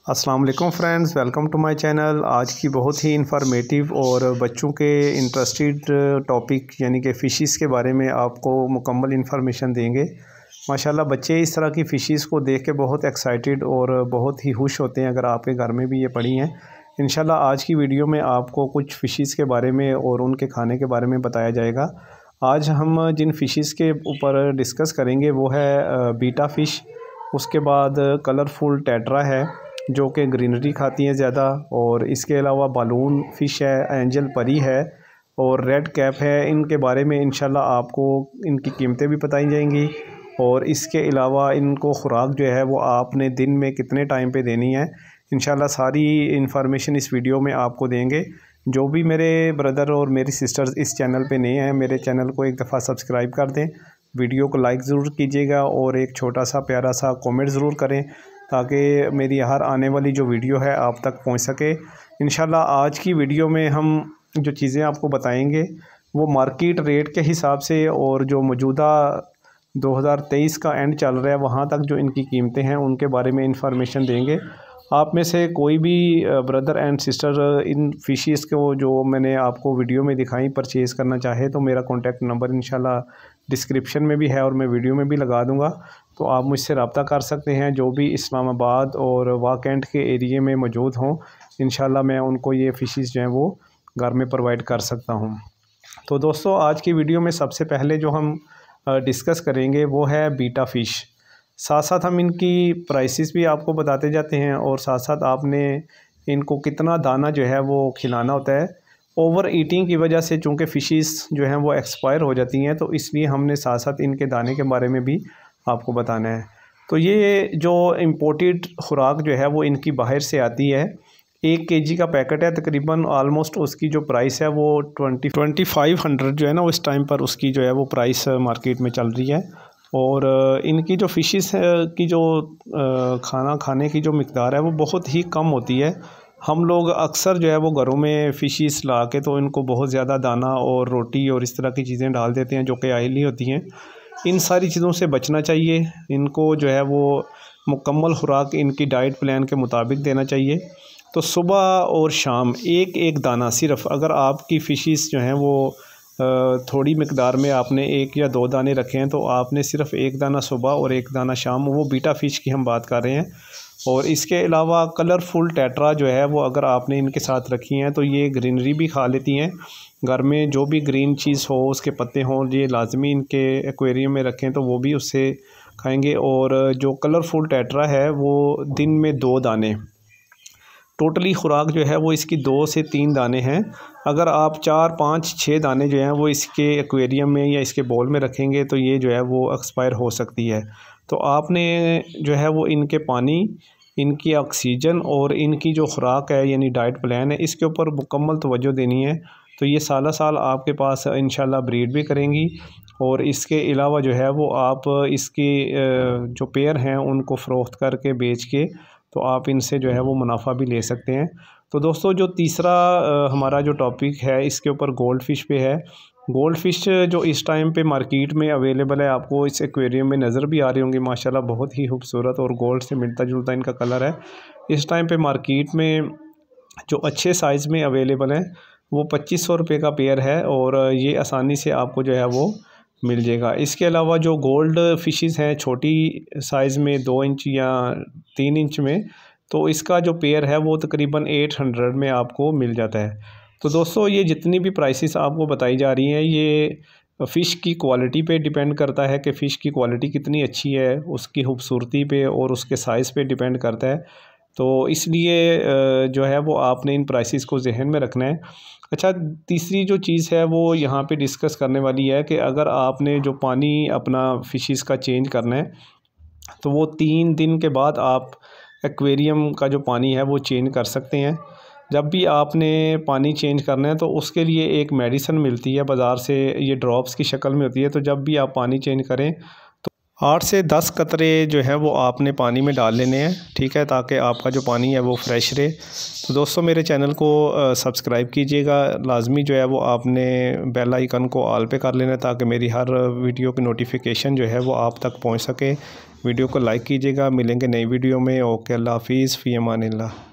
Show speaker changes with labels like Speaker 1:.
Speaker 1: अस्सलाम वालेकुम friends, welcome to my channel. आज की बहुत ही इंफॉर्मेटिव और बच्चों के इंटरेस्टेड टॉपिक यानी कि फ़िशेस के बारे में आपको मुकम्मल इन्फॉर्मेशन देंगे। माशाल्लाह बच्चे इस तरह की फ़िशेस को देख के बहुत एक्साइटेड और बहुत ही खुश होते हैं अगर आपके घर में भी ये पड़ी हैं। इंशाल्लाह आज की वीडियो में आपको कुछ फ़िशेस के बारे में और उनके खाने के बारे में बताया जाएगा। आज हम जिन फ़िशेस के ऊपर डिस्कस करेंगे वो है बीटा फ़िश, उसके बाद कलरफुल टेट्रा है जो कि ग्रीनरी खाती हैं ज़्यादा, और इसके अलावा बालून फ़िश है, एंजल परी है और रेड कैप है। इनके बारे में इंशाल्लाह आपको इनकी कीमतें भी बताई जाएंगी और इसके अलावा इनको खुराक जो है वो आपने दिन में कितने टाइम पे देनी है, इंशाल्लाह सारी इन्फॉर्मेशन इस वीडियो में आपको देंगे। जो भी मेरे ब्रदर और मेरी सिस्टर्स इस चैनल पे नए हैं, मेरे चैनल को एक दफ़ा सब्सक्राइब कर दें, वीडियो को लाइक ज़रूर कीजिएगा और एक छोटा सा प्यारा सा कमेंट ज़रूर करें ताकि मेरी हर आने वाली जो वीडियो है आप तक पहुंच सके। इंशाल्लाह आज की वीडियो में हम जो चीज़ें आपको बताएंगे वो मार्केट रेट के हिसाब से और जो मौजूदा 2023 का एंड चल रहा है वहाँ तक जो इनकी कीमतें हैं उनके बारे में इंफॉर्मेशन देंगे। आप में से कोई भी brother and sister in fishes को जो मैंने आपको वीडियो में दिखाई परचेज़ करना चाहे तो मेरा कॉन्टैक्ट नंबर इंशाल्लाह डिस्क्रिप्शन में भी है और मैं वीडियो में भी लगा दूंगा, तो आप मुझसे रब्ता कर सकते हैं। जो भी इस्लामाबाद और वाकैंड के एरिए में मौजूद हों इंशाल्लाह मैं उनको ये फ़िशेस जो हैं वो घर में प्रोवाइड कर सकता हूं। तो दोस्तों आज की वीडियो में सबसे पहले जो हम डिस्कस करेंगे वो है बीटा फ़िश। साथ साथ हम इनकी प्राइसेस भी आपको बताते जाते हैं और साथ साथ आपने इनको कितना दाना जो है वो खिलाना होता है। ओवर ईटिंग की वजह से चूँकि फ़िशेस जो हैं वो एक्सपायर हो जाती हैं, तो इसलिए हमने साथ साथ इनके दाने के बारे में भी आपको बताना है। तो ये जो इम्पोर्टेड खुराक जो है वो इनकी बाहर से आती है। 1 केजी का पैकेट है, तकरीबन आलमोस्ट उसकी जो प्राइस है वो 2500 जो है ना उस टाइम पर उसकी जो है वो प्राइस मार्केट में चल रही है। और इनकी जो फ़िशेस की जो खाना खाने की जो मिकदार है वो बहुत ही कम होती है। हम लोग अक्सर जो है वो घरों में फ़िशेस ला के तो इनको बहुत ज़्यादा दाना और रोटी और इस तरह की चीज़ें डाल देते हैं जो कि ऑयली होती हैं। इन सारी चीज़ों से बचना चाहिए। इनको जो है वो मुकम्मल खुराक इनकी डाइट प्लान के मुताबिक देना चाहिए। तो सुबह और शाम एक एक दाना सिर्फ़, अगर आपकी फ़िशेस जो हैं वो थोड़ी मिकदार में आपने 1 या 2 दाने रखे हैं तो आपने सिर्फ़ 1 दाना सुबह और 1 दाना शाम, वो बीटा फ़िश की हम बात कर रहे हैं। और इसके अलावा कलरफुल टेट्रा जो है वो अगर आपने इनके साथ रखी हैं तो ये ग्रीनरी भी खा लेती हैं। घर में जो भी ग्रीन चीज़ हो उसके पत्ते हों ये लाजमी इनके एक्वेरियम में रखें तो वो भी उससे खाएंगे। और जो कलरफुल टेट्रा है वो दिन में 2 दाने, टोटली खुराक जो है वो इसकी 2 से 3 दाने हैं। अगर आप 4, 5, 6 दाने जो हैं वो इसके एक्वेरियम में या इसके बॉल में रखेंगे तो ये जो है वो एक्सपायर हो सकती है। तो आपने जो है वो इनके पानी, इनकी ऑक्सीजन और इनकी जो खुराक है यानी डाइट प्लान है इसके ऊपर मुकम्मल तवज्जो देनी है। तो ये साल साल आपके पास इंशाल्लाह ब्रीड भी करेंगी और इसके अलावा जो है वो आप इसके जो पेयर हैं उनको फ़रोख्त करके बेच के तो आप इनसे जो है वो मुनाफा भी ले सकते हैं। तो दोस्तों जो तीसरा हमारा जो टॉपिक है इसके ऊपर गोल्ड फ़िश पे है। गोल्ड फ़िश जो इस टाइम पे मार्केट में अवेलेबल है, आपको इस एक्वेरियम में नज़र भी आ रही होंगी माशाल्लाह, बहुत ही खूबसूरत और गोल्ड से मिलता जुलता इनका कलर है। इस टाइम पे मार्केट में जो अच्छे साइज़ में अवेलेबल हैं वो 2500 रुपये का पेयर है और ये आसानी से आपको जो है वो मिल जाएगा। इसके अलावा जो गोल्ड फ़िशेस हैं छोटी साइज़ में 2 इंच या 3 इंच में, तो इसका जो पेयर है वो तकरीबन 800 में आपको मिल जाता है। तो दोस्तों ये जितनी भी प्राइसेस आपको बताई जा रही हैं ये फ़िश की क्वालिटी पे डिपेंड करता है कि फ़िश की क्वालिटी कितनी अच्छी है, उसकी खूबसूरती पे और उसके साइज़ पे डिपेंड करता है। तो इसलिए जो है वो आपने इन प्राइसेस को ज़हन में रखना है। अच्छा, तीसरी जो चीज़ है वो यहाँ पे डिस्कस करने वाली है कि अगर आपने जो पानी अपना फ़िशेस का चेंज करना है तो वो 3 दिन के बाद आप एक्वेरियम का जो पानी है वो चेंज कर सकते हैं। जब भी आपने पानी चेंज करना है तो उसके लिए एक मेडिसिन मिलती है बाज़ार से, ये ड्रॉप्स की शक्ल में होती है। तो जब भी आप पानी चेंज करें 8 से 10 कतरे जो है वो आपने पानी में डाल लेने हैं, ठीक है, ताकि आपका जो पानी है वो फ्रेश रहे। तो दोस्तों मेरे चैनल को सब्सक्राइब कीजिएगा, लाजमी जो है वो आपने बेल आइकन को ऑल पे कर लेना है ताकि मेरी हर वीडियो की नोटिफिकेशन जो है वो आप तक पहुंच सके। वीडियो को लाइक कीजिएगा। मिलेंगे नई वीडियो में। ओके, अल्लाह हाफिज़, फ़ी अमानिल्लाह।